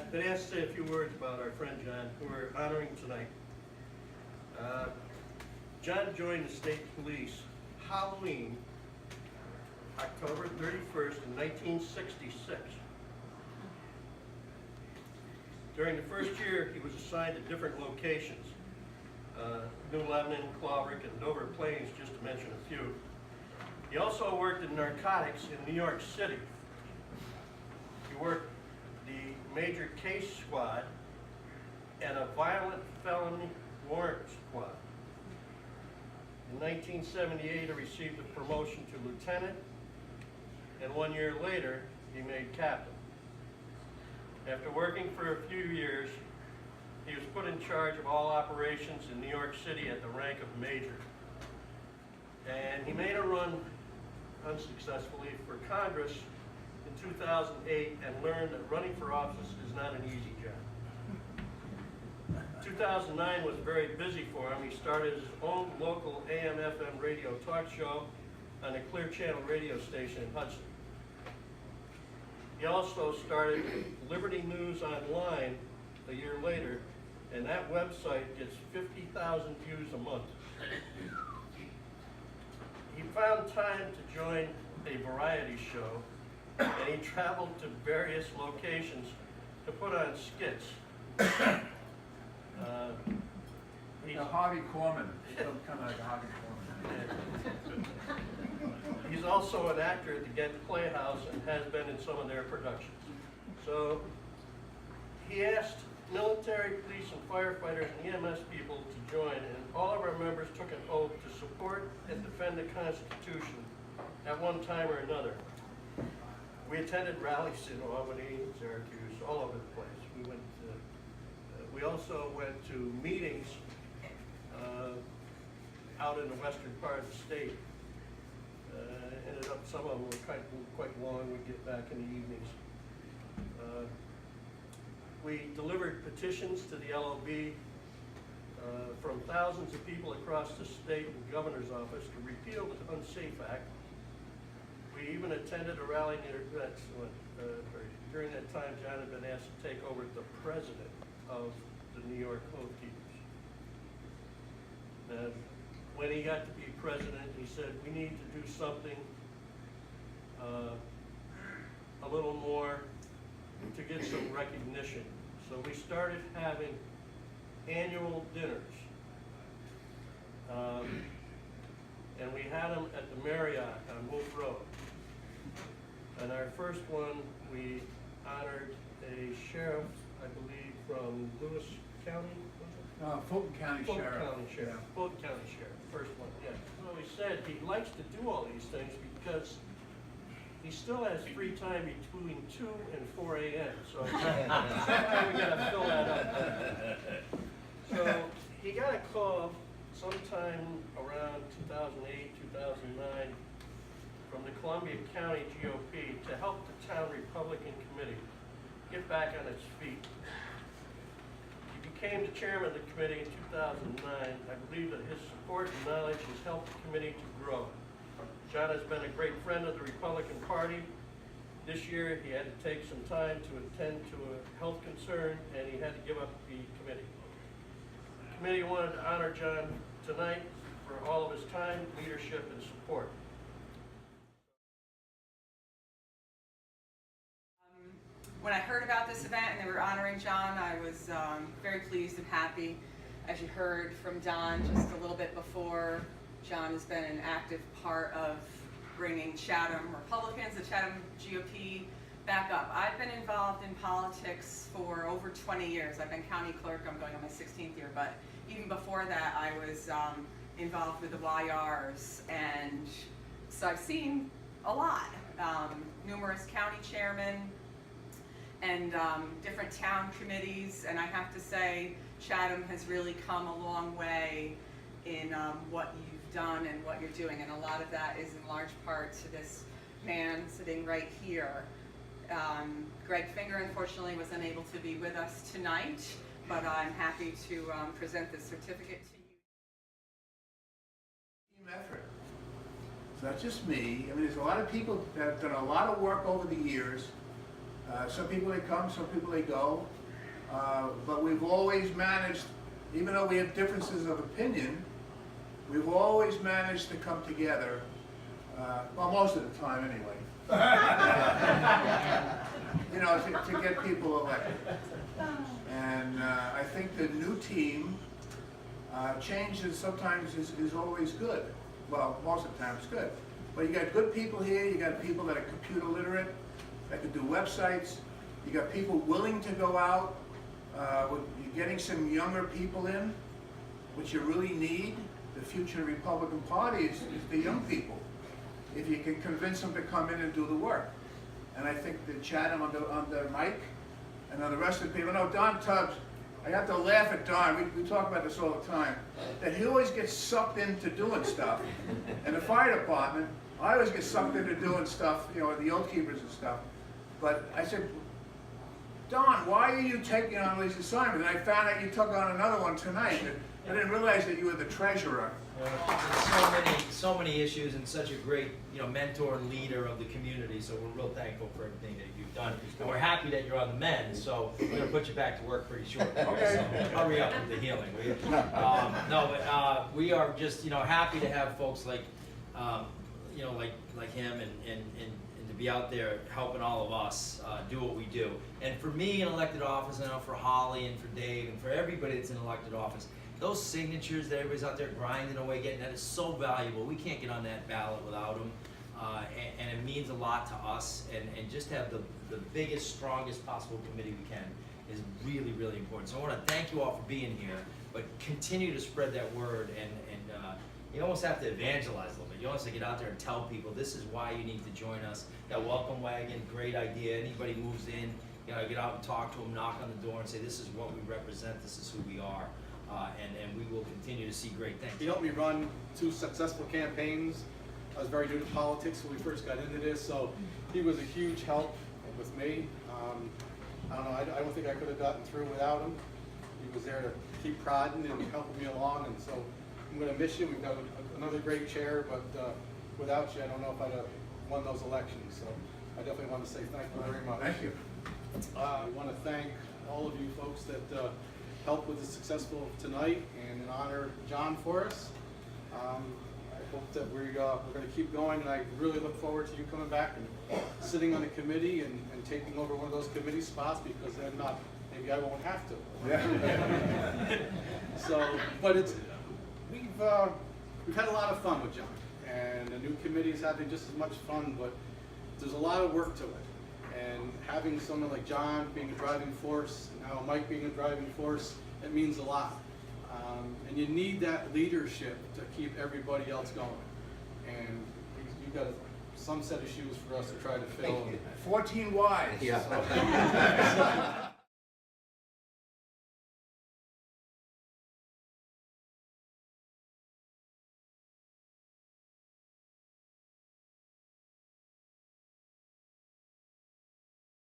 been asked to say a few words about our friend John, who we're honoring tonight. John joined the state police Halloween, October 31st in 1966. During the first year, he was assigned to different locations. New Lebanon, Claverick, and Dover Plains, just to mention a few. He also worked in narcotics in New York City. He worked the Major Case Squad and a Violent Felony Warrant Squad. In 1978, he received a promotion to lieutenant, and 1 year later, he made captain. After working for a few years, he was put in charge of all operations in New York City at the rank of major. And he made a run, unsuccessfully, for Congress in 2008 and learned that running for office is not an easy job. 2009 was very busy for him. He started his own local AM/FM radio talk show on a Clear Channel radio station in Hudson. He also started Liberty News Online a year later, and that website gets 50,000 views a month. He found time to join a variety show, and he traveled to various locations to put on skits. He's a Harvey Korman. He'll come like a Harvey Korman. He's also an actor at the Ghent Playhouse and has been in some of their productions. So he asked military, police, and firefighters and EMS people to join, and all of our members took an oath to support and defend the Constitution at one time or another. We attended rallies in Albany, Syracuse, all over the place. We also went to meetings out in the western part of the state. Ended up, some of them were quite long. We'd get back in the evenings. We delivered petitions to the LOB from thousands of people across the state and governor's office to repeal the Unsafe Act. We even attended a rally during that time. John had been asked to take over the president of the New York Oath Keepers. When he got to be president, he said, we need to do something a little more to get some recognition. So we started having annual dinners. And we had them at the Marriott on Wolf Road. And our first one, we honored a sheriff, I believe, from Lewis County, was it? Fulton County Fulton Sheriff. County Sheriff. Yeah. Fulton County Sheriff, first one, yeah. Well, he said he likes to do all these things because he still has free time between 2 and 4 a.m. So sometime we gotta fill that up. So he got a call sometime around 2008, 2009 from the Columbia County GOP to help the town Republican Committee get back on its feet. He became the chairman of the committee in 2009. I believe that his support and knowledge has helped the committee to grow. John has been a great friend of the Republican Party. This year he had to take some time to attend to a health concern, and he had to give up the committee. The committee wanted to honor John tonight for all of his time, leadership, and support. When I heard about this event and they were honoring John, I was very pleased and happy. As you heard from Don just a little bit before, John has been an active part of bringing Chatham Republicans, the Chatham GOP, back up. I've been involved in politics for over 20 years. I've been county clerk, I'm going on my 16th year, but even before that I was involved with the YRs, and so I've seen a lot. Numerous county chairmen and different town committees, and I have to say Chatham has really come a long way in what you've done and what you're doing, and a lot of that is in large part to this man sitting right here. Greg Finger unfortunately was unable to be with us tonight, but I'm happy to present this certificate to you. Team effort. It's not just me. I mean, there's a lot of people that have done a lot of work over the years. Some people they come, some people they go. But we've always managed, even though we have differences of opinion, we've always managed to come together, well, most of the time anyway. You know, to get people elected. And I think the new team, change is sometimes is always good. Well, most of the time it's good. But you got good people here, you got people that are computer literate, that can do websites, you got people willing to go out, you're getting some younger people in, which you really need. The future of the Republican Party is the young people, if you can convince them to come in and do the work. And I think that Chatham under Mike and on the rest of the people, no, Don Tubbs, I have to laugh at Don, we talk about this all the time, that he always gets sucked into doing stuff. And the fire department, I always get sucked into doing stuff, you know, the oath keepers and stuff. But I said, Don, why are you taking on these assignments? And I found out you took on another one tonight. I didn't realize that you were the treasurer. So many issues, and such a great, mentor and leader of the community. So we're real thankful for everything that you've done, and we're happy that you're on the mend. So we're gonna put you back to work pretty shortly. Okay. So hurry up with the healing, will you? We are just happy to have folks like like him and to be out there helping all of us do what we do. And for me, in elected office, I know for Holly and for Dave and for everybody that's in elected office, those signatures that everybody's out there grinding away getting, that is so valuable. We can't get on that ballot without them. And it means a lot to us. And just to have the biggest, strongest possible committee we can is really, really important. So I want to thank you all for being here, but continue to spread that word. And you almost have to evangelize a little bit. You almost have to get out there and tell people this is why you need to join us. That welcome wagon, great idea. Anybody moves in, get out and talk to them, knock on the door and say this is what we represent, this is who we are. And we will continue to see great things. He helped me run 2 successful campaigns. I was very new to politics when we first got into this, so he was a huge help with me. I don't know, I don't think I could have gotten through without him. He was there to keep prodding and helping me along, and so I'm going to miss you. We've got another great chair, but without you, I don't know if I'd have won those elections. So I definitely want to say thank you very much. Thank you. I want to thank all of you folks that helped with the successful tonight and in honor John for us. I hope that we're going to keep going, and I really look forward to you coming back and sitting on a committee and taking over one of those committee spots, because then maybe I won't have to. Yeah. So, but we've had a lot of fun with John, and the new committee is having just as much fun, but there's a lot of work to it. And having someone like John being a driving force, and now Mike being a driving force, it means a lot. And you need that leadership to keep everybody else going. And you've got some set of shoes for us to try to fill. 14 wives. Yeah.